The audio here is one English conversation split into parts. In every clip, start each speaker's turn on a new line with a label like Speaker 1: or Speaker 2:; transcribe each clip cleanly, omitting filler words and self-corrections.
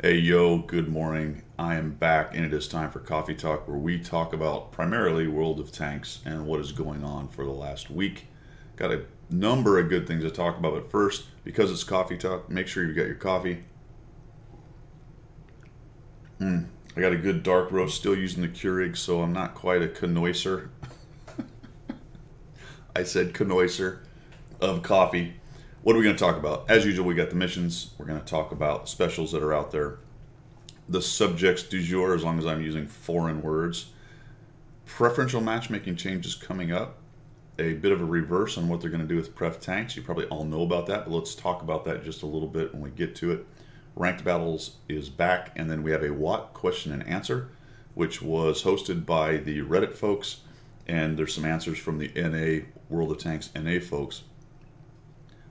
Speaker 1: Hey yo, good morning. I am back and it is time for Coffee Talk, where we talk about primarily World of Tanks and what is going on for the last week. Got a number of good things to talk about, but first, because it's Coffee Talk, make sure you've got your coffee. I got a good dark roast, still using the Keurig, so I'm not quite a connoisseur. I said connoisseur of coffee. What are we going to talk about? As usual, we got the missions. We're going to talk about specials that are out there. The subjects du jour, as long as I'm using foreign words. Preferential matchmaking changes coming up. A bit of a reverse on what they're going to do with pref tanks. You probably all know about that, but let's talk about that just a little bit when we get to it. Ranked Battles is back, and then we have a WOT question and answer, which was hosted by the Reddit folks, and there's some answers from the NA, World of Tanks NA folks.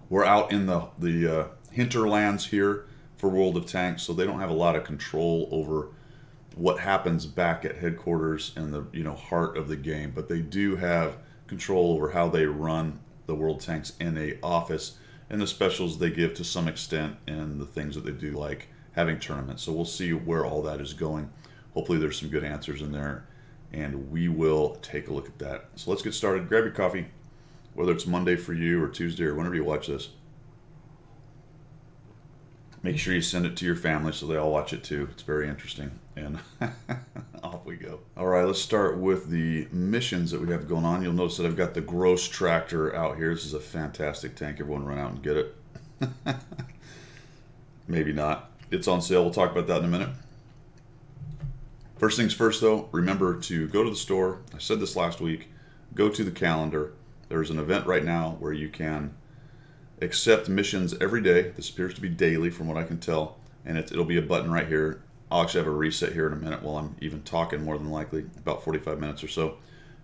Speaker 1: We're out in the hinterlands here for World of Tanks, so they don't have a lot of control over what happens back at headquarters and the heart of the game. But they do have control over how they run the World of Tanks NA office and the specials they give to some extent and the things that they do, like having tournaments. So we'll see where all that is going. Hopefully there's some good answers in there, and we will take a look at that. So let's get started. Grab your coffee, whether it's Monday for you or Tuesday or whenever you watch this. Make sure you send it to your family so they all watch it too. It's very interesting. And off we go. All right, let's start with the missions that we have going on. You'll notice that I've got the Gross Tractor out here. This is a fantastic tank. Everyone run out and get it. Maybe not. It's on sale. We'll talk about that in a minute. First things first, though, remember to go to the store. I said this last week. Go to the calendar. There's an event right now where you can accept missions every day. This appears to be daily from what I can tell, and it'll be a button right here. I'll actually have a reset here in a minute while I'm even talking, more than likely, about 45 minutes or so.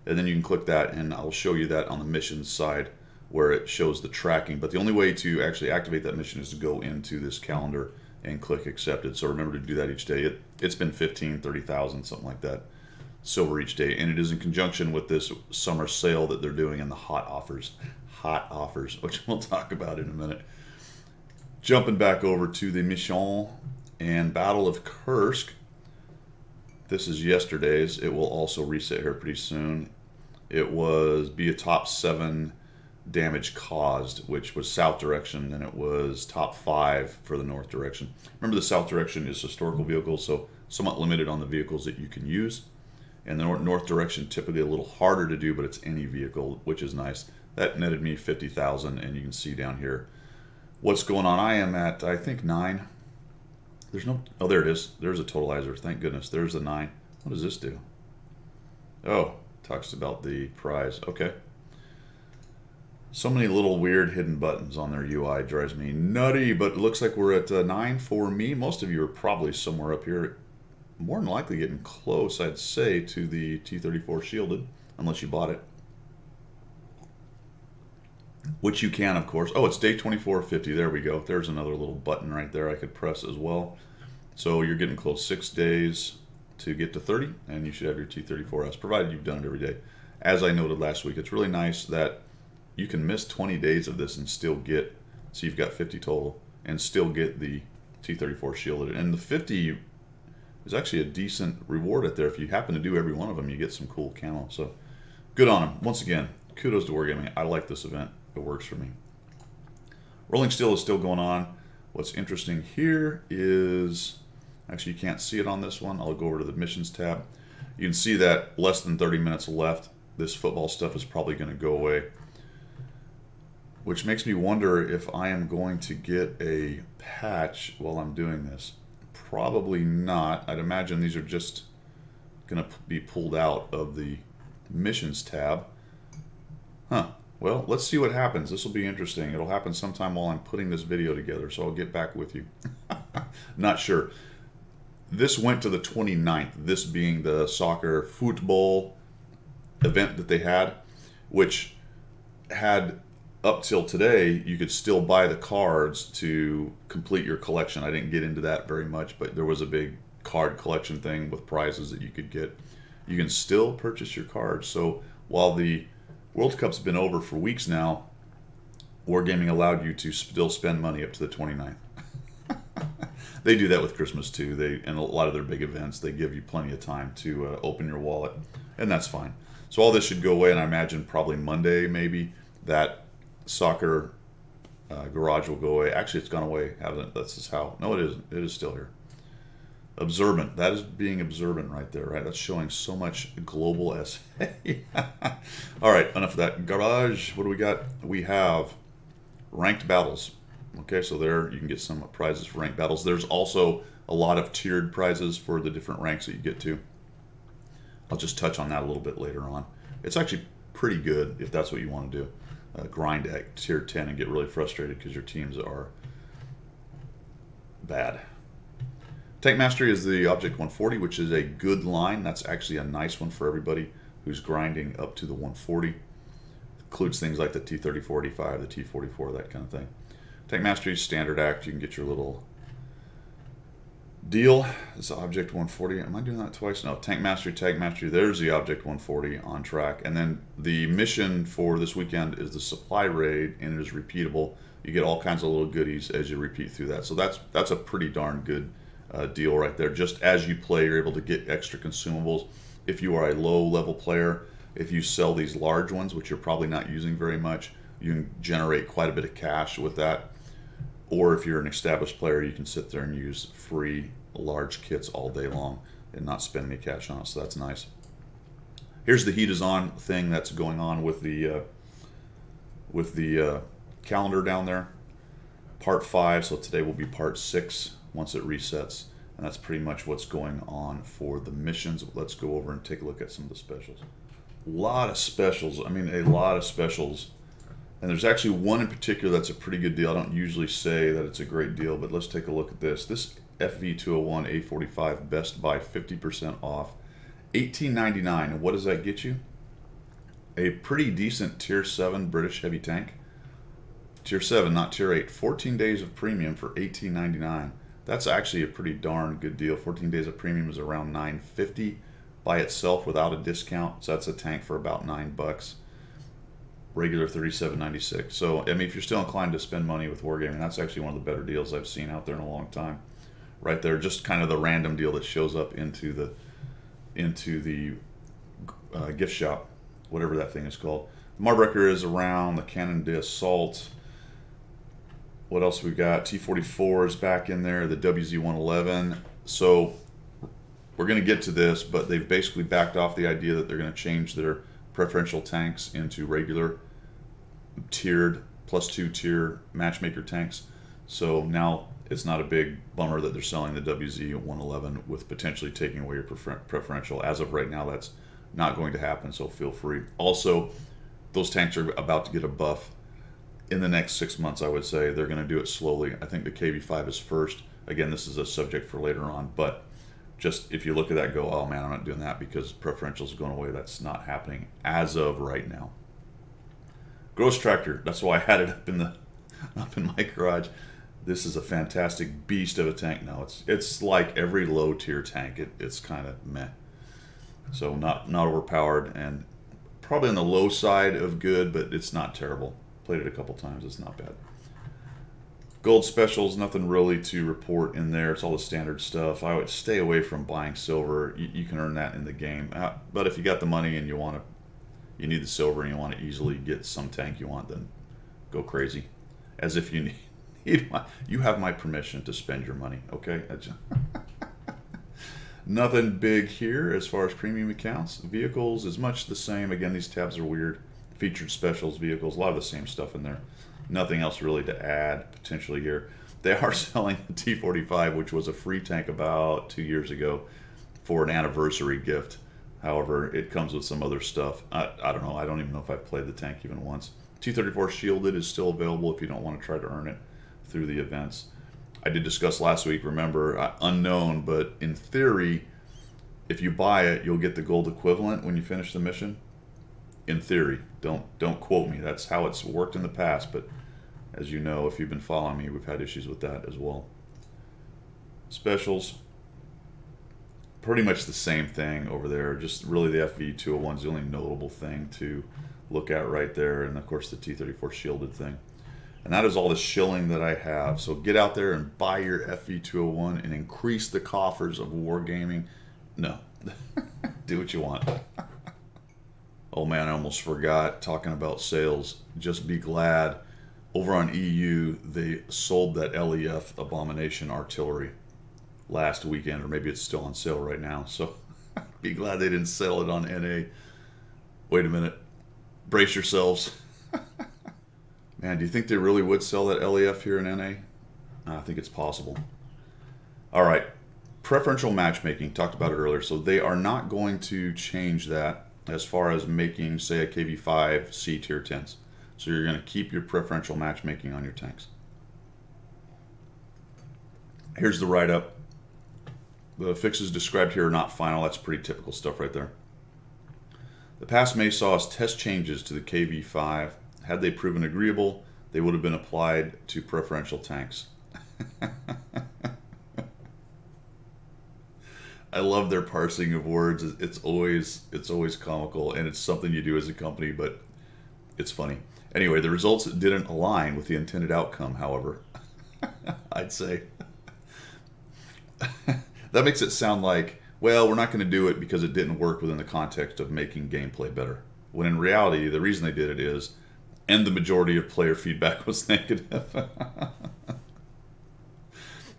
Speaker 1: And then you can click that, and I'll show you that on the missions side where it shows the tracking. But the only way to actually activate that mission is to go into this calendar and click accepted. So remember to do that each day. It's been 15, 30,000, something like that, silver each day. And it is in conjunction with this summer sale that they're doing in the hot offers, which we'll talk about in a minute. Jumping back over to the mission and Battle of Kursk. This is yesterday's. It will also reset here pretty soon. It was be a top 7 damage caused, which was south direction, and it was top 5 for the north direction. Remember, the south direction is historical vehicles, so somewhat limited on the vehicles that you can use. And the north direction, typically a little harder to do, but it's any vehicle, which is nice. That netted me 50,000, and you can see down here what's going on. I am at, I think, 9. There's no, oh, there it is. There's a totalizer. Thank goodness. There's the 9. What does this do? Oh, talks about the prize. Okay. So many little weird hidden buttons on their UI. Drives me nutty, but it looks like we're at 9 for me. Most of you are probably somewhere up here. More than likely getting close, I'd say, to the T-34 shielded, unless you bought it. Which you can, of course. Oh, it's day 2450. There we go. There's another little button right there I could press as well. So you're getting close. 6 days to get to 30, and you should have your T-34S, provided you've done it every day. As I noted last week, it's really nice that you can miss 20 days of this and still get, so you've got 50 total, and still get the T-34 shielded. And the 50 is actually a decent reward at there. If you happen to do every one of them, you get some cool camo. So good on them. Once again, kudos to Wargaming. I like this event. It works for me. Rolling Steel is still going on. What's interesting here is, actually you can't see it on this one. I'll go over to the missions tab. You can see that less than 30 minutes left. This football stuff is probably going to go away, which makes me wonder if I am going to get a patch while I'm doing this. Probably not. I'd imagine these are just going to be pulled out of the missions tab. Huh. Well, let's see what happens. This will be interesting. It'll happen sometime while I'm putting this video together, so I'll get back with you. Not sure. This went to the 29th, this being the soccer football event that they had, which had up till today, you could still buy the cards to complete your collection. I didn't get into that very much, but there was a big card collection thing with prizes that you could get. You can still purchase your cards. So while the World Cup's been over for weeks now, Wargaming allowed you to still spend money up to the 29th. They do that with Christmas too. And a lot of their big events, they give you plenty of time to open your wallet, and that's fine. So all this should go away, and I imagine probably Monday maybe that soccer garage will go away. Actually, it's gone away, hasn't it? That's just how. No, it isn't. It is still here. Observant. That is being observant right there, right? That's showing so much global SA. All right, enough of that. Garage. What do we got? We have ranked battles. Okay, so there you can get some prizes for ranked battles. There's also a lot of tiered prizes for the different ranks that you get to. I'll just touch on that a little bit later on. It's actually pretty good if that's what you want to do. Grind at tier 10 and get really frustrated because your teams are bad. Tank Mastery is the Object 140, which is a good line. That's actually a nice one for everybody who's grinding up to the 140. Includes things like the T-3045, the T-44, that kind of thing. Tank Mastery Standard Act. You can get your little deal. It's Object 140. Am I doing that twice? No. Tank Mastery, Tank Mastery. There's the Object 140 on track. And then the mission for this weekend is the Supply Raid, and it is repeatable. You get all kinds of little goodies as you repeat through that. So that's a pretty darn good deal right there. Just as you play, you're able to get extra consumables. If you are a low-level player, if you sell these large ones, which you're probably not using very much, you can generate quite a bit of cash with that. Or if you're an established player, you can sit there and use free large kits all day long and not spend any cash on it, so that's nice. Here's the heat is on thing that's going on with the calendar down there. Part 5, so today will be part 6 once it resets, and that's pretty much what's going on for the missions. Let's go over and take a look at some of the specials. A lot of specials. I mean, a lot of specials. And there's actually one in particular that's a pretty good deal. I don't usually say that it's a great deal, but let's take a look at this. This FV201 A45 Best Buy 50% off, $18.99. And what does that get you? A pretty decent Tier 7 British heavy tank. Tier 7, not Tier 8. 14 days of premium for $18.99. That's actually a pretty darn good deal. 14 days of premium is around $9.50 by itself without a discount. So that's a tank for about $9. Regular $37.96. So I mean, if you're still inclined to spend money with Wargaming, that's actually one of the better deals I've seen out there in a long time. Right there, just kind of the random deal that shows up into the gift shop, whatever that thing is called. The Marbreaker is around. The Cannon de Assault. What else we got? T-44 is back in there. The WZ-111. So we're going to get to this, but they've basically backed off the idea that they're going to change their preferential tanks into regular tiered +2 tier matchmaker tanks. So now it's not a big bummer that they're selling the WZ-111 with potentially taking away your preferential. As of right now, that's not going to happen, so feel free. Also, those tanks are about to get a buff in the next 6 months, I would say. They're going to do it slowly. I think the KV-5 is first. Again, this is a subject for later on, but just if you look at that and go, oh man, I'm not doing that because preferentials are going away. That's not happening as of right now. Gross Tractor, that's why I had it up in my garage. This is a fantastic beast of a tank now. It's like every low tier tank. It's kind of meh. So not overpowered and probably on the low side of good, but it's not terrible. Played it a couple times, it's not bad. Gold specials, nothing really to report in there. It's all the standard stuff. I would stay away from buying silver. You can earn that in the game. But if you got the money and you need the silver and you want to easily get some tank you want, then go crazy. As if you you have my permission to spend your money, okay? Nothing big here as far as premium accounts. Vehicles is much the same. Again, these tabs are weird. Featured specials, vehicles, a lot of the same stuff in there. Nothing else really to add potentially here. They are selling the T-45, which was a free tank about 2 years ago for an anniversary gift. However, it comes with some other stuff. I don't know. I don't even know if I've played the tank even once. T-34 Shielded is still available if you don't want to try to earn it through the events. I did discuss last week, remember, unknown, but in theory, if you buy it, you'll get the gold equivalent when you finish the mission. in theory. Don't quote me. That's how it's worked in the past, but as you know, if you've been following me, we've had issues with that as well. Specials, pretty much the same thing over there. Just really the FV201 is the only notable thing to look at right there, and of course the T34 shielded thing. And that is all the shilling that I have. So get out there and buy your FV201 and increase the coffers of wargaming. No, do what you want. Oh man, I almost forgot, talking about sales. Just be glad over on EU they sold that LEF Abomination artillery last weekend, or maybe it's still on sale right now. So be glad they didn't sell it on NA. Wait a minute. Brace yourselves. Man, do you think they really would sell that LEF here in NA? I think it's possible. All right. Preferential matchmaking, talked about it earlier. So they are not going to change that as far as making, say, a KV5 C tier 10s. So you're going to keep your preferential matchmaking on your tanks. Here's the write-up. The fixes described here are not final. That's pretty typical stuff right there. The past May saw us test changes to the KV5. Had they proven agreeable, they would have been applied to preferential tanks. I love their parsing of words. It's always comical, and it's something you do as a company, but it's funny. Anyway, the results didn't align with the intended outcome, however. I'd say. That makes it sound like, well, we're not going to do it because it didn't work within the context of making gameplay better. When in reality, the reason they did it is, and the majority of player feedback was negative.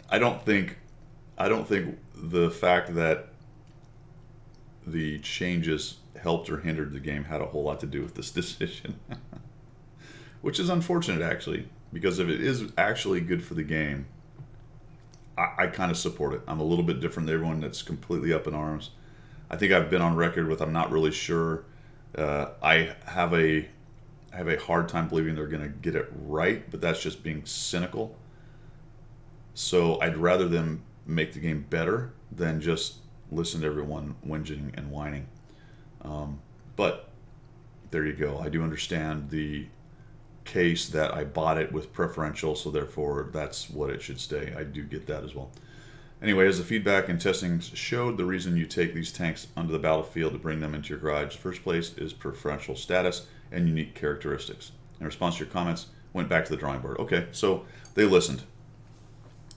Speaker 1: I don't think the fact that the changes helped or hindered the game had a whole lot to do with this decision. Which is unfortunate, actually, because if it is actually good for the game, I kind of support it. I'm a little bit different than everyone that's completely up in arms. I think I've been on record with I'm not really sure. I have a hard time believing they're going to get it right, but that's just being cynical. So I'd rather them make the game better than just listen to everyone whinging and whining. But there you go. I do understand the case that I bought it with preferential, so therefore that's what it should stay. I do get that as well. Anyway, as the feedback and testing showed, the reason you take these tanks onto the battlefield to bring them into your garage in the first place is preferential status and unique characteristics. In response to your comments, went back to the drawing board. Okay, so they listened.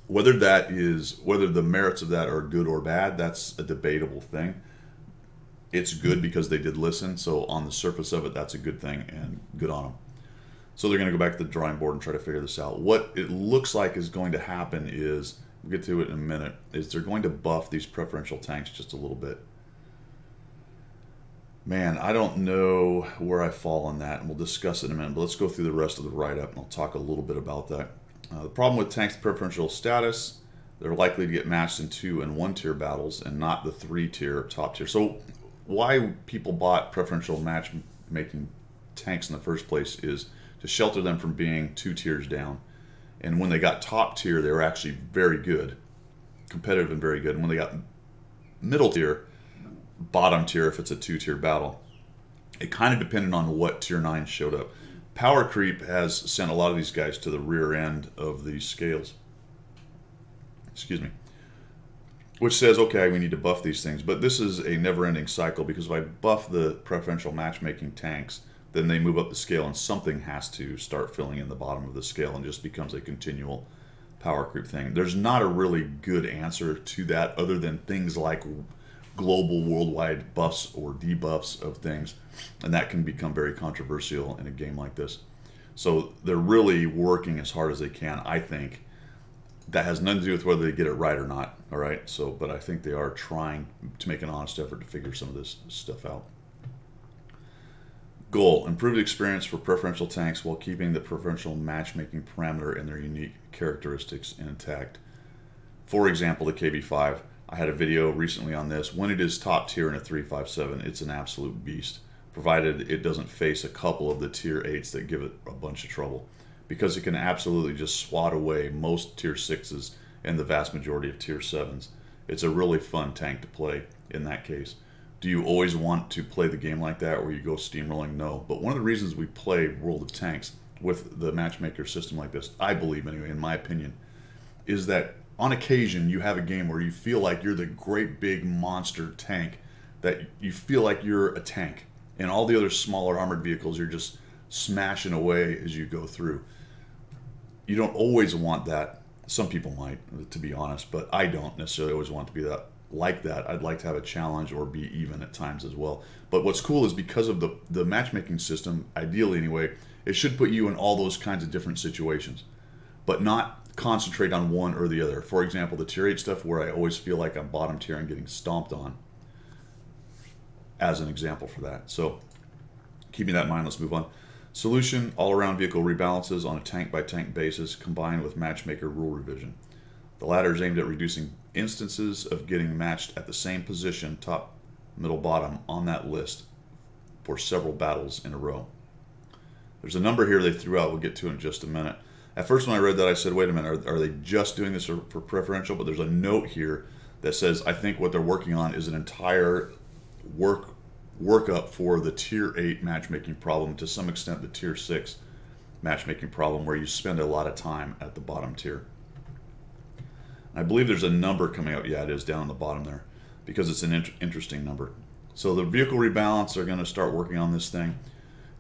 Speaker 1: Whether the merits of that are good or bad, that's a debatable thing. It's good because they did listen, so on the surface of it, that's a good thing, and good on them. So they're going to go back to the drawing board and try to figure this out. What it looks like is going to happen is, we'll get to it in a minute, is they're going to buff these preferential tanks just a little bit. Man, I don't know where I fall on that, and we'll discuss it in a minute, but let's go through the rest of the write-up, and I'll talk a little bit about that. The problem with tanks' preferential status, they're likely to get matched in 2- and 1-tier battles and not the 3-tier top tier. So why people bought preferential matchmaking tanks in the first place is to shelter them from being 2 tiers down. And when they got top tier, they were actually very good, competitive and very good. And when they got middle tier, bottom tier if it's a 2-tier battle, it kind of depended on what tier 9 showed up. Power creep has sent a lot of these guys to the rear end of these scales. Excuse me. Which says, okay, we need to buff these things. But this is a never-ending cycle, because if I buff the preferential matchmaking tanks, then they move up the scale and something has to start filling in the bottom of the scale and just becomes a continual power creep thing. There's not a really good answer to that other than things like global worldwide buffs or debuffs of things, and that can become very controversial in a game like this. So they're really working as hard as they can, I think. That has nothing to do with whether they get it right or not, all right? So, but I think they are trying to make an honest effort to figure some of this stuff out. Goal: improved experience for preferential tanks while keeping the preferential matchmaking parameter and their unique characteristics intact. For example, the KB5. I had a video recently on this. When it is top tier in a 357, it's an absolute beast, provided it doesn't face a couple of the tier 8s that give it a bunch of trouble, because it can absolutely just swat away most tier 6s and the vast majority of tier 7s. It's a really fun tank to play in that case. Do you always want to play the game like that where you go steamrolling? No. But one of the reasons we play World of Tanks with the matchmaker system like this, I believe anyway, in my opinion, is that on occasion you have a game where you feel like you're the great big monster tank, that you feel like you're a tank, and all the other smaller armored vehicles you're just smashing away as you go through. You don't always want that. Some people might, to be honest, but I don't necessarily always want it to be that like that. I'd like to have a challenge or be even at times as well. But what's cool is because of the matchmaking system, ideally anyway, it should put you in all those kinds of different situations, but not concentrate on one or the other. For example, the tier 8 stuff where I always feel like I'm bottom tier and getting stomped on, as an example for that. So keeping that in mind, let's move on. Solution: all-around vehicle rebalances on a tank-by-tank basis combined with matchmaker rule revision. The latter is aimed at reducing instances of getting matched at the same position, top, middle, bottom, on that list for several battles in a row. There's a number here they threw out we'll get to in just a minute. At first when I read that I said, wait a minute, are they just doing this for preferential? But there's a note here that says, I think what they're working on is an entire workup for the tier 8 matchmaking problem, to some extent the tier 6 matchmaking problem, where you spend a lot of time at the bottom tier. I believe there's a number coming out. Yeah, it is down on the bottom there, because it's an interesting number. So the vehicle rebalance are going to start working on this thing.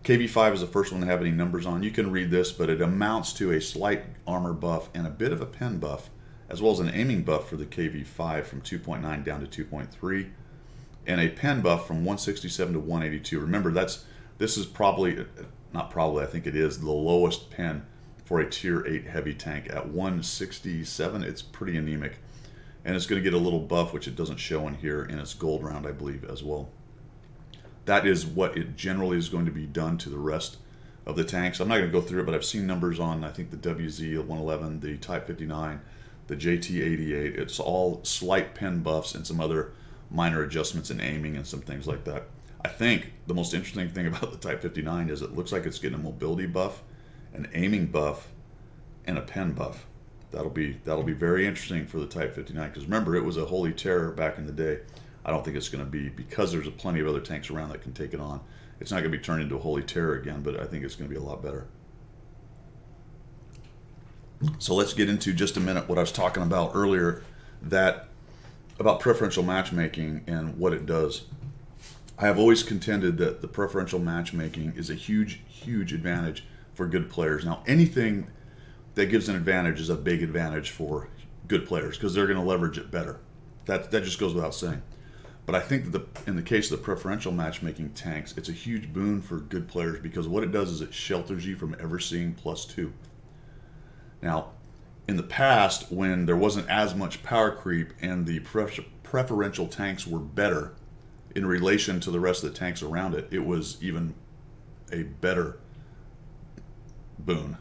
Speaker 1: KV5 is the first one to have any numbers on. You can read this, but it amounts to a slight armor buff and a bit of a pen buff, as well as an aiming buff for the KV5 from 2.9 down to 2.3, and a pen buff from 167 to 182. Remember, this is probably, not probably, I think it is the lowest pen for a tier 8 heavy tank. At 167, it's pretty anemic. And it's going to get a little buff, which it doesn't show in here, in its gold round, I believe, as well. That is what it generally is going to be done to the rest of the tanks. I'm not going to go through it, but I've seen numbers on, I think, the WZ-111, the Type 59, the JT-88. It's all slight pen buffs and some other minor adjustments in aiming and some things like that. I think the most interesting thing about the Type 59 is it looks like it's getting a mobility buff, an aiming buff, and a pen buff. That'll be very interesting for the Type 59, because remember, it was a holy terror back in the day. I don't think it's going to be, because there's plenty of other tanks around that can take it on. It's not going to be turned into a holy terror again, but I think it's going to be a lot better. So let's get into just a minute what I was talking about earlier, about preferential matchmaking and what it does. I have always contended that the preferential matchmaking is a huge, huge advantage for good players. Now, anything that gives an advantage is a big advantage for good players, because they're going to leverage it better. That just goes without saying. But I think that in the case of the preferential matchmaking tanks, it's a huge boon for good players, because what it does is it shelters you from ever seeing +2. Now, in the past, when there wasn't as much power creep and the preferential tanks were better in relation to the rest of the tanks around it, it was even a better boon.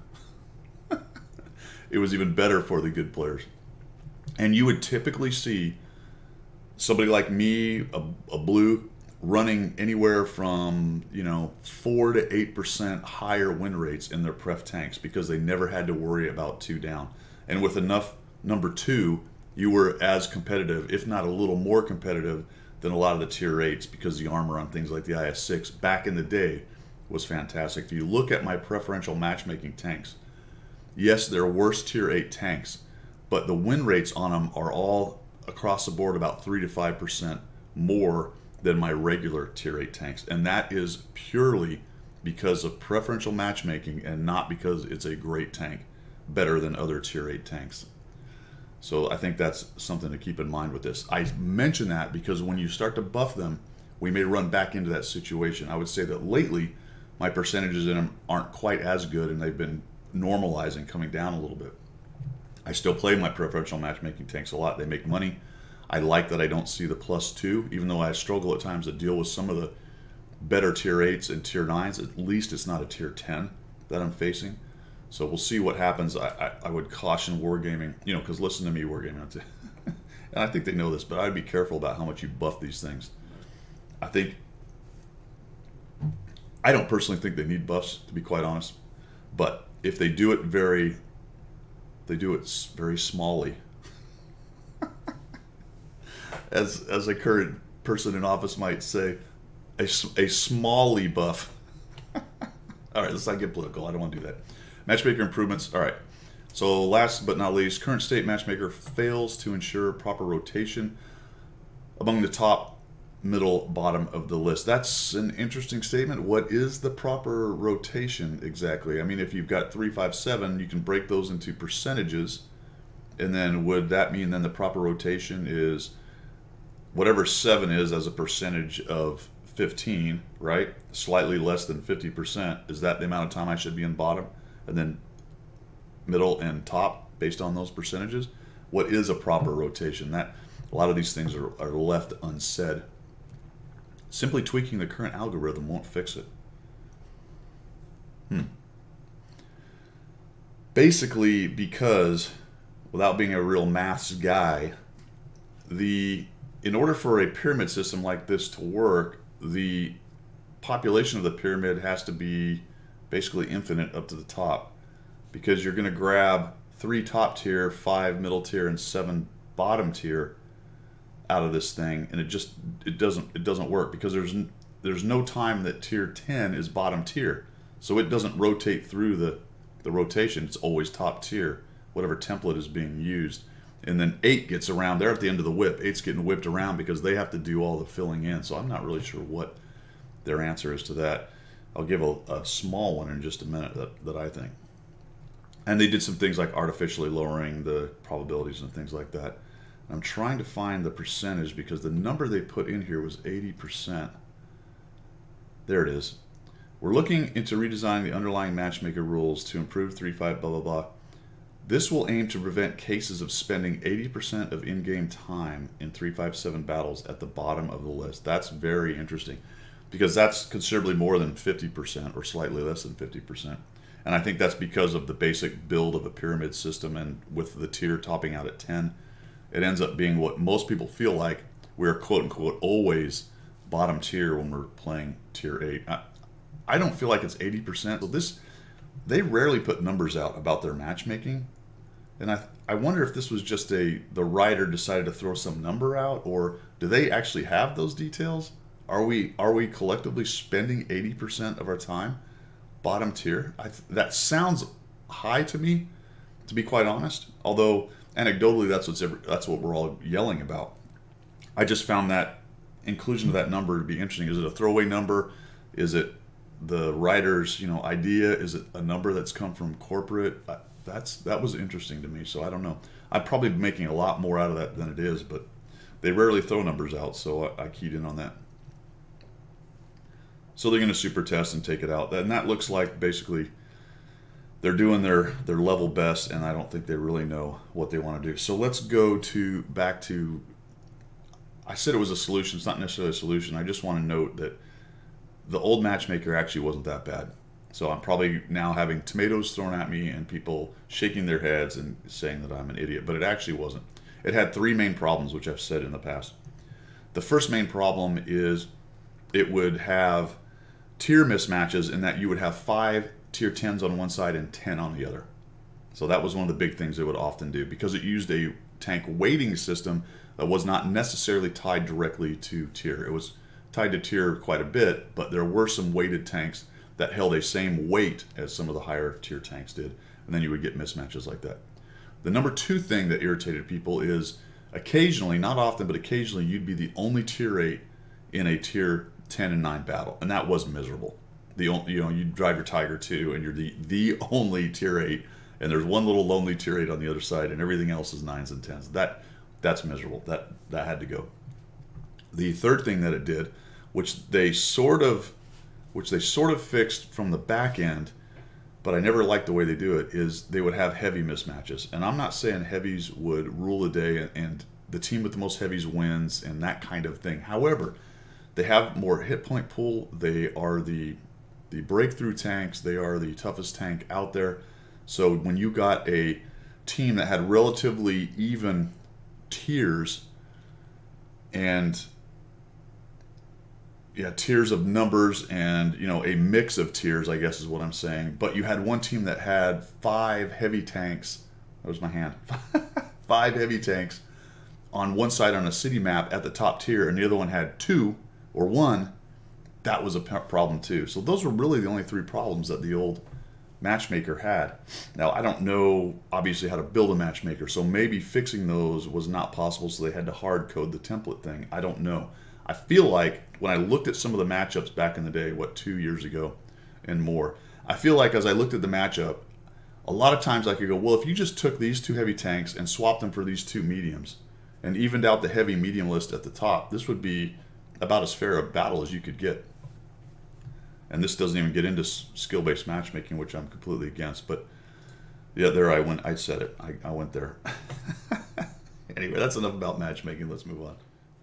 Speaker 1: It was even better for the good players. And you would typically see somebody like me, a blue, running anywhere from 4 to 8% higher win rates in their pref tanks, because they never had to worry about 2 down. And with enough number 2, you were as competitive, if not a little more competitive, than a lot of the tier 8s, because the armor on things like the IS-6 back in the day was fantastic. If you look at my preferential matchmaking tanks, yes, they're worse tier 8 tanks, but the win rates on them are all across the board about 3 to 5% more than my regular tier 8 tanks. And that is purely because of preferential matchmaking, and not because it's a great tank, better than other tier 8 tanks. So I think that's something to keep in mind with this. I mention that because when you start to buff them, we may run back into that situation. I would say that lately, my percentages in them aren't quite as good, and they've been normalizing, coming down a little bit. I still play my preferential matchmaking tanks a lot. They make money. I like that I don't see the +2, even though I struggle at times to deal with some of the better tier 8s and tier 9s. At least it's not a tier 10 that I'm facing. So we'll see what happens. I would caution wargaming, because listen to me, wargaming. And I think they know this, but I'd be careful about how much you buff these things. I don't personally think they need buffs, to be quite honest. But if they do it very smally, as a current person in office might say, a smally buff. All right, let's not get political. I don't want to do that. Matchmaker improvements. All right. So last but not least, current state matchmaker fails to ensure proper rotation among the top, middle, bottom of the list. That's an interesting statement. What is the proper rotation exactly? I mean, if you've got 3, 5, 7, you can break those into percentages. And then would that mean then the proper rotation is whatever 7 is as a percentage of 15, right? Slightly less than 50%. Is that the amount of time I should be in bottom? And then middle and top based on those percentages? What is a proper rotation? That a lot of these things are left unsaid. Simply tweaking the current algorithm won't fix it. Basically, because without being a real maths guy, in order for a pyramid system like this to work, the population of the pyramid has to be basically infinite up to the top, because you're going to grab 3 top tier, 5 middle tier, and 7 bottom tier out of this thing, and it doesn't work, because there's no time that tier 10 is bottom tier, so it doesn't rotate through the rotation. It's always top tier, whatever template is being used. And then 8 gets around. They're at the end of the whip. 8's getting whipped around because they have to do all the filling in. So I'm not really sure what their answer is to that. I'll give a small one in just a minute that I think. And they did some things like artificially lowering the probabilities and things like that. And I'm trying to find the percentage because the number they put in here was 80%. There it is. We're looking into redesigning the underlying matchmaker rules to improve 3.5 blah blah blah. This will aim to prevent cases of spending 80% of in-game time in 3.5.7 battles at the bottom of the list. That's very interesting, because that's considerably more than 50% or slightly less than 50%. And I think that's because of the basic build of a pyramid system, and with the tier topping out at 10, it ends up being what most people feel like we're quote-unquote always bottom tier when we're playing tier 8. I don't feel like it's 80%. So they rarely put numbers out about their matchmaking. And I wonder if this was just the writer decided to throw some number out, or do they actually have those details? Are we collectively spending 80% of our time bottom tier? That sounds high to me, to be quite honest. Although anecdotally, that's what we're all yelling about. I just found that inclusion of that number to be interesting. Is it a throwaway number? Is it the writer's idea? Is it a number that's come from corporate? That was interesting to me. So I don't know. I'm probably making a lot more out of that than it is, but they rarely throw numbers out, so I keyed in on that. So they're going to super test and take it out, and that looks like basically they're doing their level best, and I don't think they really know what they want to do. So let's go back to. I said it was a solution. It's not necessarily a solution. I just want to note that the old matchmaker actually wasn't that bad. So I'm probably now having tomatoes thrown at me and people shaking their heads and saying that I'm an idiot, but it actually wasn't. It had 3 main problems, which I've said in the past. The first main problem is it would have tier mismatches in that you would have 5 tier 10s on one side and 10 on the other. So that was one of the big things it would often do, because it used a tank weighting system that was not necessarily tied directly to tier. It was tied to tier quite a bit, but there were some weighted tanks that held a same weight as some of the higher tier tanks did, and then you would get mismatches like that. The number 2 thing that irritated people is occasionally, not often, but occasionally, you'd be the only tier 8 in a tier 10 and 9 battle, and that was miserable. You drive your Tiger 2, and you're the only tier 8, and there's one little lonely tier 8 on the other side, and everything else is 9s and 10s. That's miserable. That had to go. The third thing that it did, which they sort of fixed from the back end, but I never liked the way they do it, is they would have heavy mismatches. And I'm not saying heavies would rule the day and the team with the most heavies wins and that kind of thing. However, they have more hit point pool. They are the breakthrough tanks. They are the toughest tank out there. So when you got a team that had relatively even tiers and tiers of numbers and a mix of tiers, I guess is what I'm saying. But you had one team that had 5 heavy tanks. That was my hand. 5 heavy tanks on one side on a city map at the top tier and the other one had 2 or 1, that was a problem too. So those were really the only 3 problems that the old matchmaker had. Now, I don't know, obviously, how to build a matchmaker, so maybe fixing those was not possible, so they had to hard code the template thing. I don't know. I feel like when I looked at some of the matchups back in the day, 2 years ago and more, I feel like as I looked at the matchup, a lot of times I could go, well, if you just took these 2 heavy tanks and swapped them for these 2 mediums and evened out the heavy medium list at the top, this would be about as fair a battle as you could get. And this doesn't even get into skill-based matchmaking, which I'm completely against. But yeah, there I went. I said it. I went there. Anyway, that's enough about matchmaking. Let's move on.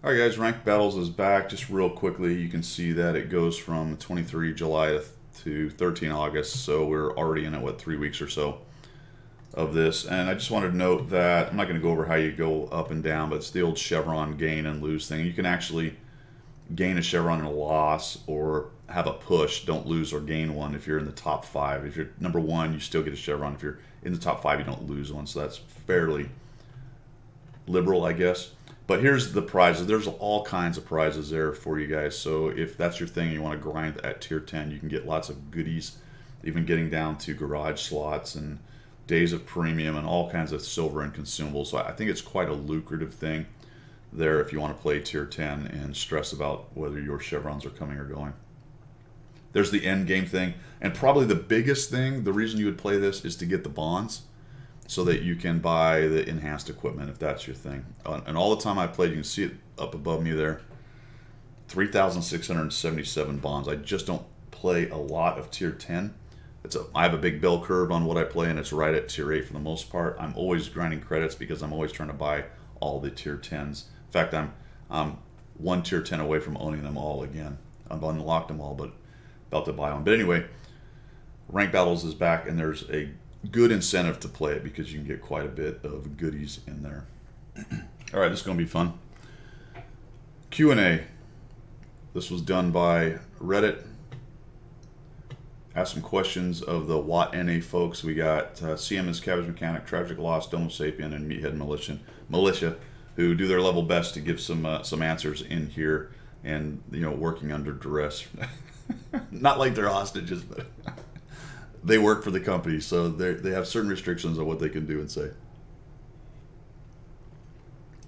Speaker 1: All right, guys. Ranked Battles is back. Just real quickly, you can see that it goes from 23 July to 13 August. So we're already in at, 3 weeks or so of this. And I just wanted to note that I'm not going to go over how you go up and down, but it's the old chevron gain and lose thing. You can actually gain a chevron in a loss or have a push, don't lose or gain one if you're in the top 5. If you're number 1, you still get a chevron. If you're in the top 5, you don't lose one. So that's fairly liberal, I guess. But here's the prizes. There's all kinds of prizes there for you guys. So if that's your thing, you want to grind at tier 10, you can get lots of goodies, even getting down to garage slots and days of premium and all kinds of silver and consumables. So I think it's quite a lucrative thing there if you want to play tier 10 and stress about whether your chevrons are coming or going. There's the end game thing, and probably the biggest thing, the reason you would play this is to get the bonds so that you can buy the enhanced equipment if that's your thing. And all the time I played, you can see it up above me there, 3,677 bonds. I just don't play a lot of tier 10. I have a big bell curve on what I play, and it's right at tier 8 for the most part. I'm always grinding credits because I'm always trying to buy all the tier 10s. In fact, I'm 1 tier 10 away from owning them all again. I've unlocked them all, but about to buy one. But anyway, Ranked Battles is back, and there's a good incentive to play it because you can get quite a bit of goodies in there. All right, this is going to be fun. Q&A. This was done by Reddit. Asked some questions of the Watt NA folks. We got CM is Cabbage Mechanic, Tragic Loss, Domo Sapien, and Meathead Militia, who do their level best to give some answers in here, and working under duress. Not like they're hostages, but they work for the company, so they have certain restrictions on what they can do and say,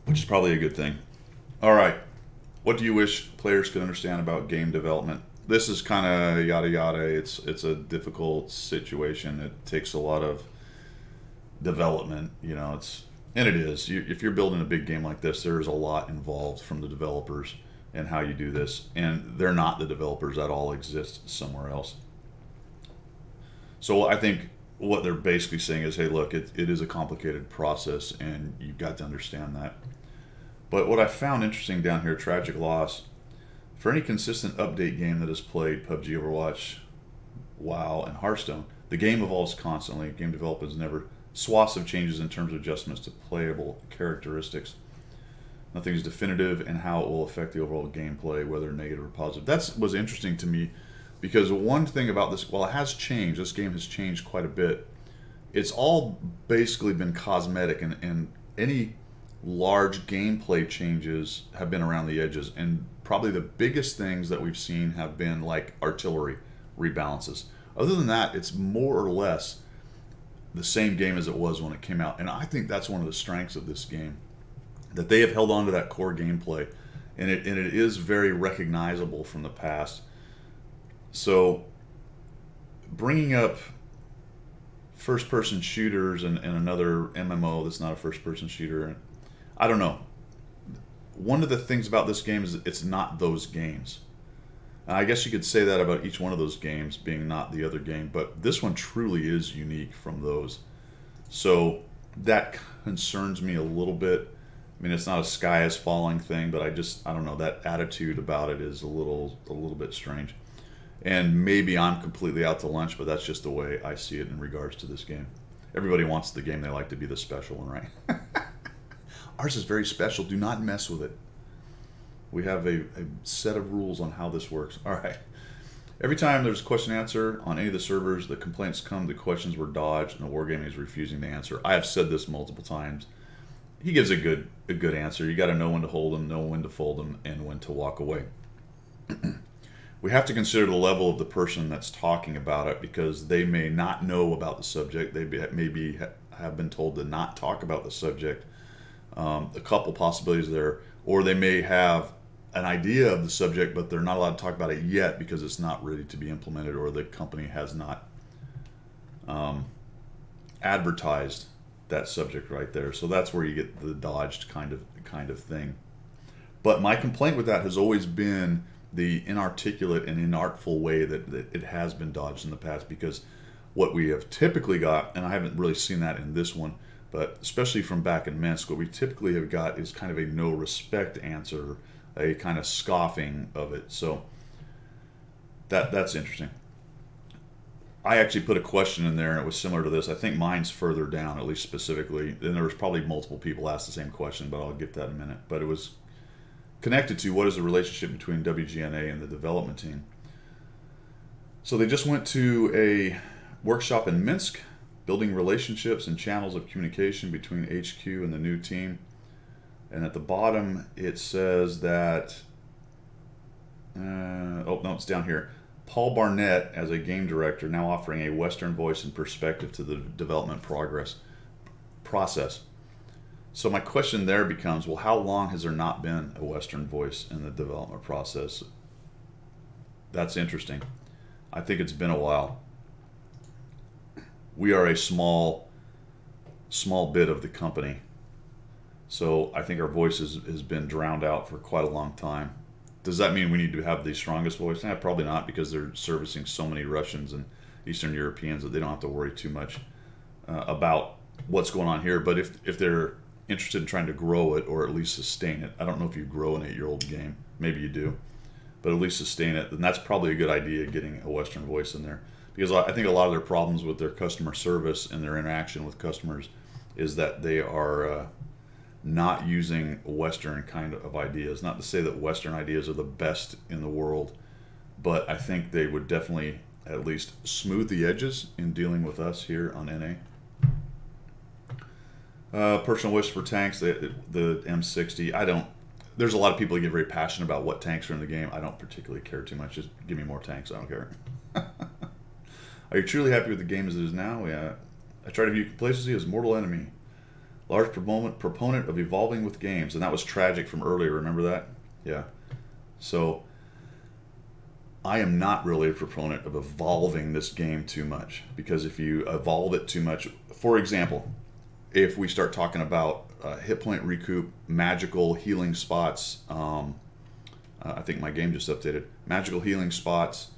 Speaker 1: which is probably a good thing. All right, what do you wish players could understand about game development? This is kind of yada yada. It's a difficult situation. It takes a lot of development, and it is. If you're building a big game like this, there's a lot involved from the developers and how you do this, and they're not the developers. That all exists somewhere else. So I think what they're basically saying is, hey, look, it is a complicated process, and you've got to understand that. But what I found interesting down here, Tragic Loss, for any consistent update game that has played PUBG, Overwatch, WoW, and Hearthstone, the game evolves constantly. Game developers never swaths of changes in terms of adjustments to playable characteristics. Nothing is definitive in how it will affect the overall gameplay, whether negative or positive. That was interesting to me because one thing about this, while it has changed, this game has changed quite a bit. It's all basically been cosmetic, and any large gameplay changes have been around the edges. And probably the biggest things that we've seen have been like artillery rebalances. Other than that, it's more or less the same game as it was when it came out. And I think that's one of the strengths of this game, that they have held on to that core gameplay, and it is very recognizable from the past. So bringing up first-person shooters and another MMO that's not a first-person shooter, I don't know. One of the things about this game is it's not those games. I guess you could say that about each one of those games being not the other game, but this one truly is unique from those. So that concerns me a little bit. I mean, it's not a sky is falling thing, but I don't know, that attitude about it is a little bit strange. And maybe I'm completely out to lunch, but that's just the way I see it in regards to this game. Everybody wants the game they like to be the special one, right? Ours is very special. Do not mess with it. We have a set of rules on how this works. All right. Every time there's a question and answer on any of the servers, the complaints come, the questions were dodged, and the wargaming is refusing to answer. I have said this multiple times. he gives a good answer. You got to know when to hold them, know when to fold them, and when to walk away. We have to consider the level of the person that's talking about it, because they may not know about the subject. They maybe have been told to not talk about the subject. A couple possibilities there, or they may have an idea of the subject, but they're not allowed to talk about it yet because it's not ready to be implemented, or the company has not advertised that subject right there. So that's where you get the dodged kind of thing. But my complaint with that has always been the inarticulate and inartful way that it has been dodged in the past, because what we have typically got, and I haven't really seen that in this one, but especially from back in Minsk, what we typically have got is kind of a no respect answer, a kind of scoffing of it. So that's interesting. I actually put a question in there and it was similar to this. I think mine's further down, at least specifically. And there was probably multiple people asked the same question, but I'll get that in a minute. But it was connected to what is the relationship between WGNA and the development team. So they just went to a workshop in Minsk, building relationships and channels of communication between HQ and the new team. And at the bottom it says that, oh no, it's down here. Paul Barnett, as a game director, now offering a Western voice and perspective to the development process. So my question there becomes, well, how long has there not been a Western voice in the development process? That's interesting. I think it's been a while. We are a small bit of the company. So I think our voice has been drowned out for quite a long time. Does that mean we need to have the strongest voice? Probably not, because they're servicing so many Russians and Eastern Europeans that they don't have to worry too much about what's going on here. But if they're interested in trying to grow it, or at least sustain it, I don't know if you grow an 8-year-old game. Maybe you do. But at least sustain it. Then that's probably a good idea, getting a Western voice in there. Because I think a lot of their problems with their customer service and their interaction with customers is that they are not using Western kind of ideas. Not to say that Western ideas are the best in the world, but I think they would definitely at least smooth the edges in dealing with us here on NA. Personal wish for tanks, the M60. There's a lot of people that get very passionate about what tanks are in the game. I don't particularly care too much. Just give me more tanks. I don't care. Are you truly happy with the game as it is now? Yeah. I try to view complacency as mortal enemy. Large proponent of evolving with games. And that was tragic from earlier. Remember that? Yeah. So I am not really a proponent of evolving this game too much. Because if you evolve it too much, for example, if we start talking about hit point recoup, magical healing spots, I think my game just updated. Magical healing spots,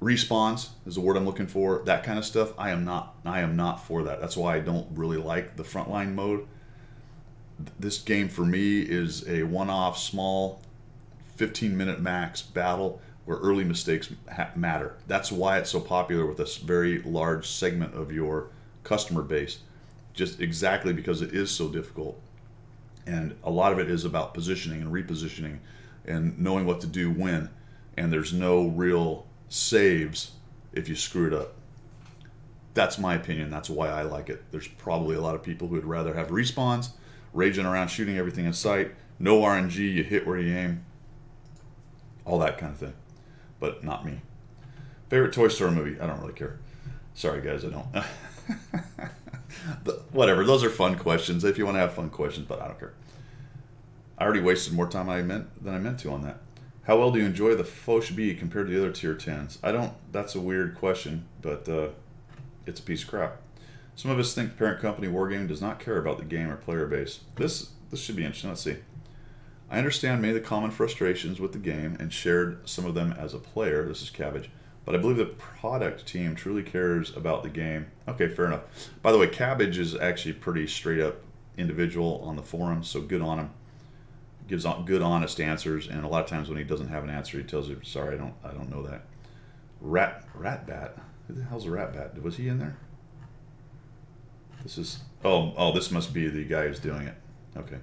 Speaker 1: respawns is the word I'm looking for. That kind of stuff, I am not for that. That's why I don't really like the frontline mode. This game for me is a one-off, small, 15-minute max battle where early mistakes matter. That's why it's so popular with a very large segment of your customer base. Just exactly because it is so difficult. And a lot of it is about positioning and repositioning and knowing what to do when. And there's no real saves if you screw it up. That's my opinion. That's why I like it. There's probably a lot of people who would rather have respawns, raging around, shooting everything in sight, no RNG, you hit where you aim, all that kind of thing. But not me. Favorite Toy Story movie? I don't really care. Sorry guys, I don't. Whatever, those are fun questions if you want to have fun questions, but I don't care. I already wasted more time than I meant to on that. How well do you enjoy the Foch B compared to the other tier 10s? I don't, that's a weird question, but it's a piece of crap. Some of us think the parent company Wargaming does not care about the game or player base. This should be interesting. Let's see. I understand many of the common frustrations with the game and shared some of them as a player. This is Cabbage. But I believe the product team truly cares about the game. Okay, fair enough. By the way, Cabbage is actually pretty straight up individual on the forum, so good on him. Gives good, honest answers, and a lot of times when he doesn't have an answer, he tells you, "Sorry, I don't know that." Ratbat. Who the hell's a Ratbat? Was he in there? This is this must be the guy who's doing it. Okay.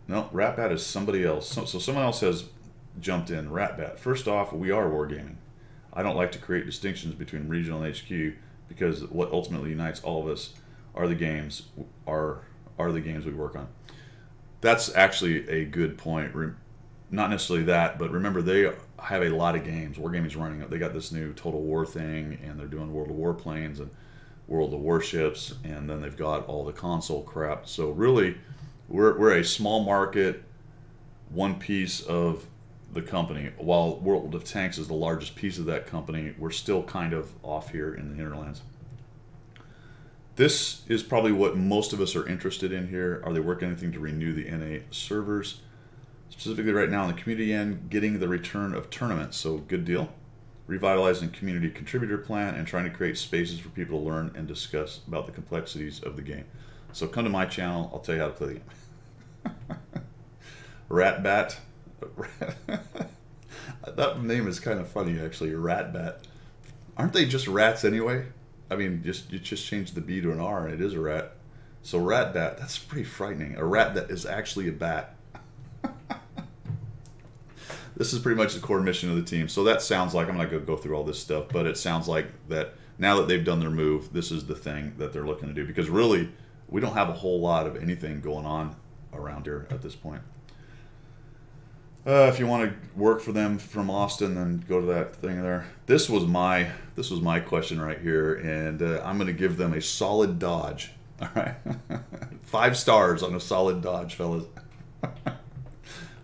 Speaker 1: No, Ratbat is somebody else. So someone else has jumped in. Ratbat. First off, we are Wargaming. I don't like to create distinctions between regional and HQ, because what ultimately unites all of us are the games, are the games we work on. That's actually a good point. Not necessarily that, but remember they have a lot of games. Wargaming's running it. They got this new Total War thing, and they're doing World of Warplanes and World of Warships, and then they've got all the console crap. So really, we're a small market, one piece of the company. While World of Tanks is the largest piece of that company, we're still kind of off here in the hinterlands. This is probably what most of us are interested in here. Are they working anything to renew the NA servers? Specifically right now on the community end, getting the return of tournaments, so good deal. Revitalizing community contributor plan and trying to create spaces for people to learn and discuss about the complexities of the game. So come to my channel, I'll tell you how to play the game. Ratbat. That name is kind of funny actually, Ratbat. Aren't they just rats anyway? I mean, you just change the B to an R and it is a rat. So Ratbat, that's pretty frightening. A rat that is actually a bat. This is pretty much the core mission of the team. So that sounds like, I'm not going to go through all this stuff, but it sounds like that now that they've done their move, this is the thing that they're looking to do. Because really, we don't have a whole lot of anything going on around here at this point. If you want to work for them from Austin, then go to that thing there. This was my question right here, and I'm going to give them a solid dodge. All right, 5 stars on a solid dodge, fellas.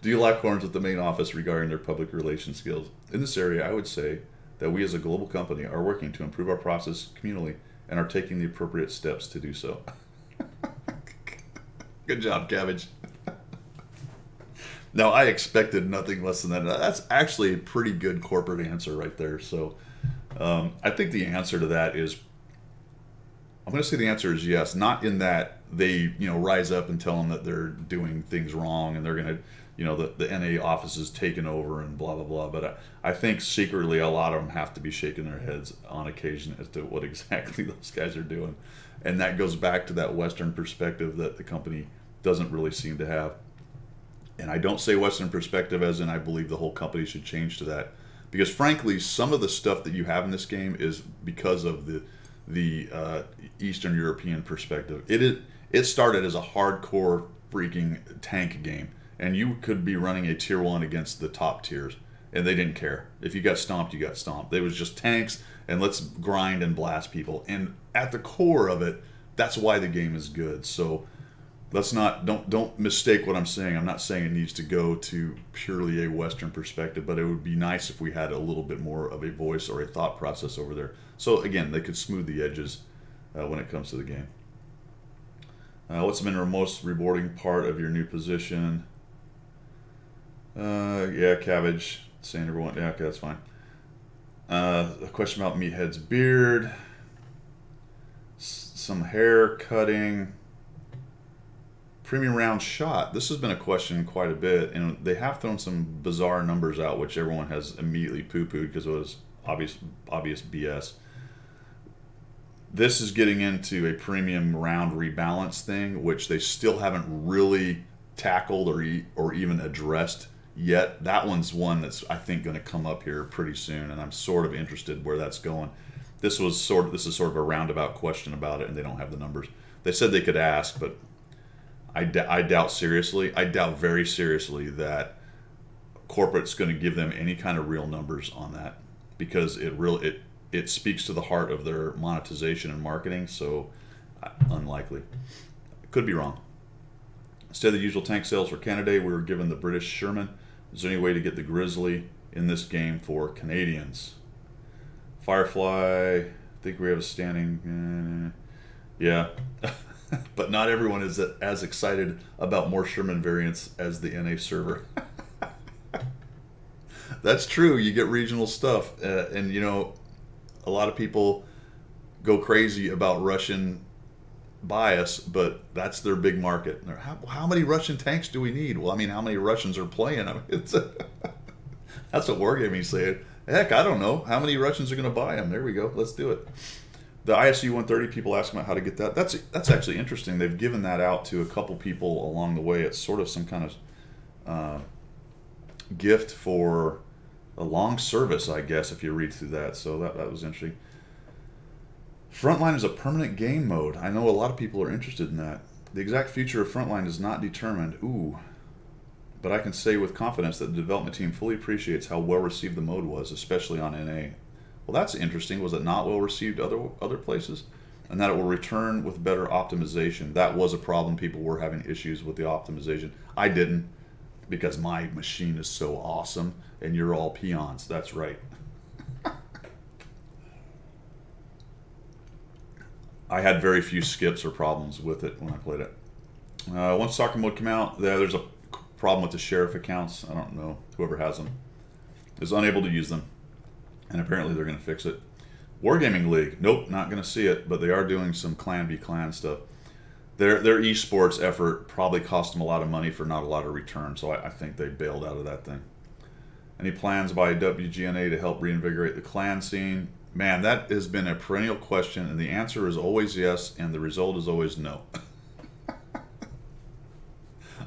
Speaker 1: Do you lock horns with the main office regarding their public relations skills? In this area, I would say that we as a global company are working to improve our process communally and are taking the appropriate steps to do so. Good job, Cabbage. Now, I expected nothing less than that. That's actually a pretty good corporate answer right there. So I think the answer to that is, I'm going to say the answer is yes. Not in that they, rise up and tell them that they're doing things wrong and they're going to, the NA office is taken over and blah, blah, blah. But I think secretly a lot of them have to be shaking their heads on occasion as to what exactly those guys are doing. And that goes back to that Western perspective that the company doesn't really seem to have. And I don't say Western perspective as in I believe the whole company should change to that. Because frankly, some of the stuff that you have in this game is because of the Eastern European perspective. It started as a hardcore freaking tank game. And you could be running a tier 1 against the top tiers. And they didn't care. If you got stomped, you got stomped. It was just tanks and let's grind and blast people. And at the core of it, that's why the game is good. So let's not, don't mistake what I'm saying. I'm not saying it needs to go to purely a Western perspective, but it would be nice if we had a little bit more of a voice or a thought process over there. So again, they could smooth the edges when it comes to the game. What's been the most rewarding part of your new position? Yeah, Cabbage, saying everyone, yeah, okay, that's fine. A question about Meathead's beard. Some hair cutting. Premium round shot. This has been a question quite a bit, and they have thrown some bizarre numbers out, which everyone has immediately poo-pooed because it was obvious BS. This is getting into a premium round rebalance thing, which they still haven't really tackled or even addressed yet. That one's one that's, I think, going to come up here pretty soon, and I'm sort of interested where that's going. This is sort of a roundabout question about it, and they don't have the numbers. They said they could ask, but I doubt very seriously that corporate's going to give them any kind of real numbers on that, because it speaks to the heart of their monetization and marketing. So unlikely. Could be wrong. Instead of the usual tank sales for Canada, we were given the British Sherman. Is there any way to get the Grizzly in this game for Canadians? Firefly, I think we have a standing. Yeah. But not everyone is as excited about more Sherman variants as the NA server. That's true. You get regional stuff. And, a lot of people go crazy about Russian bias, but that's their big market. How many Russian tanks do we need? Well, I mean, how many Russians are playing? I mean, that's what Wargaming's saying. Heck, I don't know. How many Russians are going to buy them? There we go. Let's do it. The ISU 130, people ask about how to get that. That's actually interesting. They've given that out to a couple people along the way. It's sort of some kind of gift for a long service, I guess, if you read through that. So that was interesting. Frontline is a permanent game mode. I know a lot of people are interested in that. The exact future of Frontline is not determined. Ooh. But I can say with confidence that the development team fully appreciates how well received the mode was, especially on NA. Well, that's interesting. Was it not well received other places? And that it will return with better optimization. That was a problem. People were having issues with the optimization. I didn't, because my machine is so awesome, and you're all peons. That's right. I had very few skips or problems with it when I played it. Once soccer mode came out, there's a problem with the sheriff accounts. I don't know. Whoever has them is unable to use them. And apparently they're going to fix it. Wargaming League. Nope, not going to see it. But they are doing some Clan v Clan stuff. Their esports effort probably cost them a lot of money for not a lot of return. So I think they bailed out of that thing. Any plans by WGNA to help reinvigorate the Clan scene? Man, that has been a perennial question. And the answer is always yes. And the result is always no.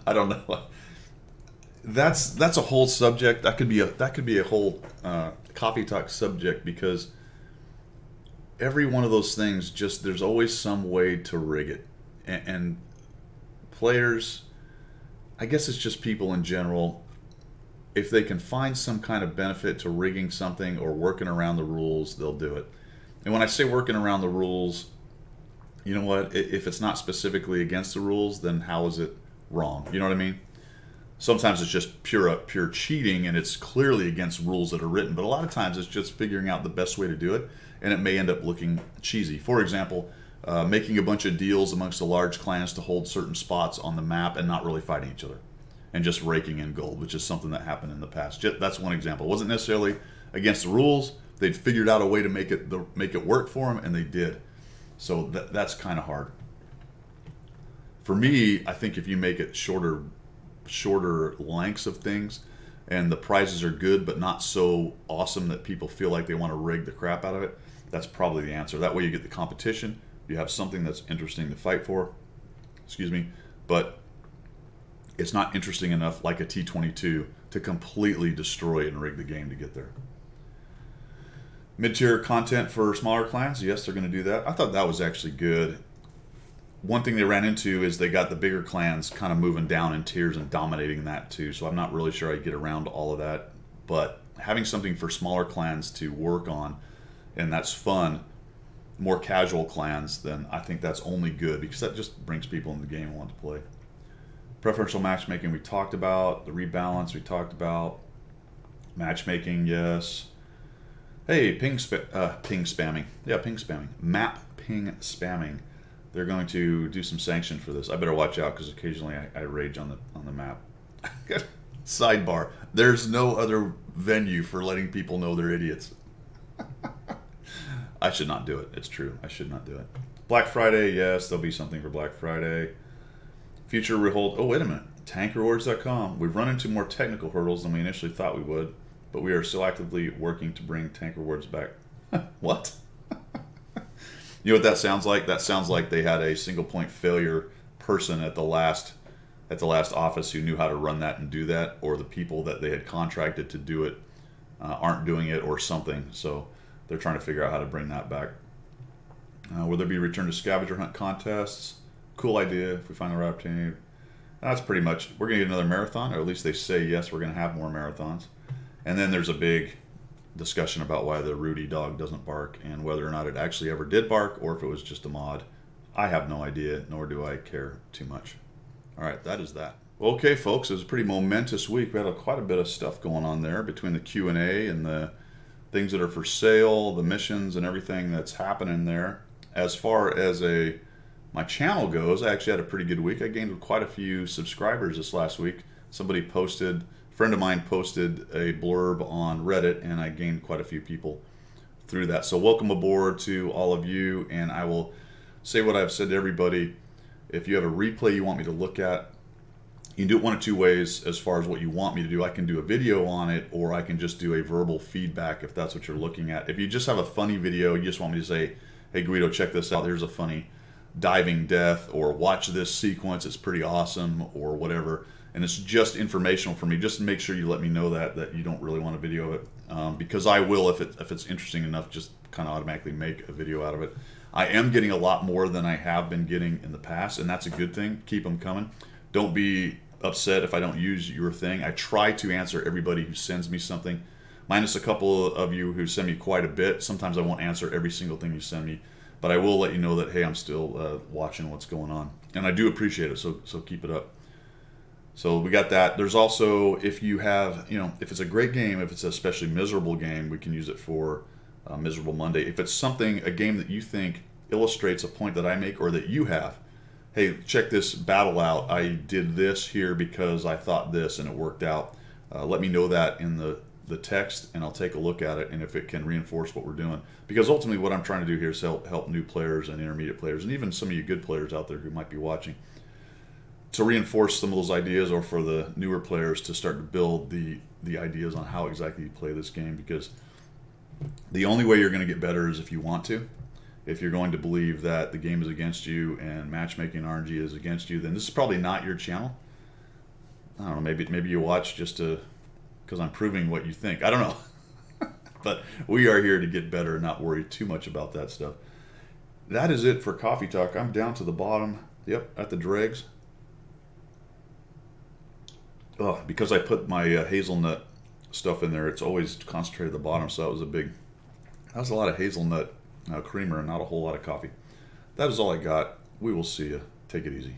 Speaker 1: I don't know. That's a whole subject. That could be a whole coffee talk subject, because every one of those things, just there's always some way to rig it, and players, I guess it's just people in general, if they can find some kind of benefit to rigging something or working around the rules, they'll do it. And when I say working around the rules, you know what? If it's not specifically against the rules, then how is it wrong? You know what I mean? Sometimes it's just pure cheating, and it's clearly against rules that are written. But a lot of times it's just figuring out the best way to do it, and it may end up looking cheesy. For example, making a bunch of deals amongst the large clans to hold certain spots on the map and not really fighting each other, and just raking in gold, which is something that happened in the past. That's one example. It wasn't necessarily against the rules. They'd figured out a way to make it work for them, and they did. So that's kind of hard. For me, I think if you make it shorter lengths of things, and the prizes are good but not so awesome that people feel like they want to rig the crap out of it, that's probably the answer. That way you get the competition, you have something that's interesting to fight for, excuse me, but it's not interesting enough like a T22 to completely destroy and rig the game to get there. Mid-tier content for smaller clans, yes, they're going to do that. I thought that was actually good. One thing they ran into is they got the bigger clans kind of moving down in tiers and dominating that too. So I'm not really sure I get around to all of that. But having something for smaller clans to work on, and that's fun, more casual clans, then I think that's only good, because that just brings people in the game and want to play. Preferential matchmaking we talked about. The rebalance we talked about. Matchmaking, yes. Hey, ping spamming. Yeah, ping spamming. Map ping spamming. They're going to do some sanction for this. I better watch out, because occasionally I rage on the map. Sidebar. There's no other venue for letting people know they're idiots. I should not do it. It's true. I should not do it. Black Friday, yes, there'll be something for Black Friday. Future rehold. Oh, wait a minute. TankRewards.com. We've run into more technical hurdles than we initially thought we would, but we are still actively working to bring Tank Rewards back. What? You know what that sounds like? That sounds like they had a single point failure person at the last office who knew how to run that and do that, or the people that they had contracted to do it aren't doing it, or something. So they're trying to figure out how to bring that back. Will there be return to scavenger hunt contests? Cool idea if we find the right opportunity. That's pretty much, we're going to get another marathon, or at least they say yes, we're going to have more marathons. And then there's a big discussion about why the Rudy dog doesn't bark, and whether or not it actually ever did bark, or if it was just a mod. I have no idea, nor do I care too much. All right, that is that. Okay, folks, it was a pretty momentous week. We had quite a bit of stuff going on there between the Q&A and the things that are for sale, the missions, and everything that's happening there. As far as my channel goes, I actually had a pretty good week. I gained quite a few subscribers this last week. Somebody posted, a friend of mine posted a blurb on Reddit, and I gained quite a few people through that. So welcome aboard to all of you, and I will say what I've said to everybody. If you have a replay you want me to look at, you can do it one of two ways as far as what you want me to do. I can do a video on it, or I can just do a verbal feedback if that's what you're looking at. If you just have a funny video, you just want me to say, hey Guido, check this out, here's a funny diving death, or watch this sequence, it's pretty awesome, or whatever, and it's just informational for me, just make sure you let me know that you don't really want a video of it, because I will, if it's interesting enough, just kind of automatically make a video out of it. I am getting a lot more than I have been getting in the past, and that's a good thing. Keep them coming. Don't be upset if I don't use your thing. I try to answer everybody who sends me something, minus a couple of you who send me quite a bit. Sometimes I won't answer every single thing you send me, but I will let you know that, hey, I'm still watching what's going on. And I do appreciate it, so keep it up. So we got that. There's also, if you have, if it's a great game, if it's an especially miserable game, we can use it for Miserable Monday. If it's a game that you think illustrates a point that I make or that you have, hey, check this battle out. I did this here because I thought this and it worked out. Let me know that in the text, and I'll take a look at it, and if it can reinforce what we're doing. Because ultimately what I'm trying to do here is help new players and intermediate players, and even some of you good players out there who might be watching, to reinforce some of those ideas, or for the newer players to start to build the ideas on how exactly you play this game. Because the only way you're going to get better is if you want to. If you're going to believe that the game is against you and matchmaking RNG is against you, then this is probably not your channel. I don't know, maybe you watch just because I'm proving what you think. I don't know. But we are here to get better and not worry too much about that stuff. That is it for Coffee Talk. I'm down to the bottom. Yep, at the dregs. Oh, because I put my hazelnut stuff in there, it's always concentrated at the bottom, so that was a lot of hazelnut creamer and not a whole lot of coffee. That is all I got. We will see you. Take it easy.